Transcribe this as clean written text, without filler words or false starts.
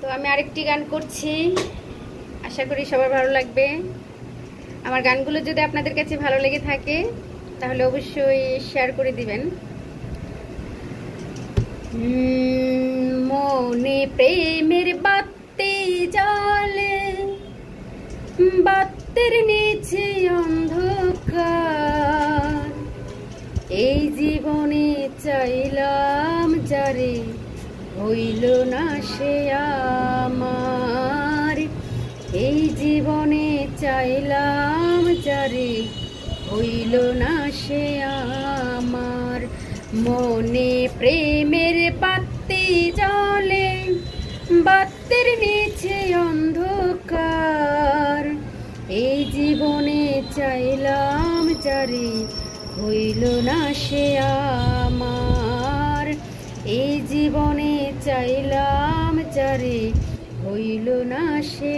তো আমি আরেকটি গান করছি, আশা করি সবার ভালো লাগবে। আমার গানগুলো যদি আপনাদের কাছে ভালো লেগে থাকে তাহলে অবশ্যই শেয়ার করে দিবেন। মনে প্রেমের বাতি জ্বলে, বাতির নিচে অন্ধকার, এই জীবনে চাইলাম যারে হইল না সে আমার, এই জীবনে চাইলাম যারে হইল না সে আমার। মনে প্রেমের বাতি জ্বলে, বাতির নিচে অন্ধকার, এই জীবনে চাইলাম যারে হইল না সে আমার, এই জীবনে চাইলাম যারে হইল না সে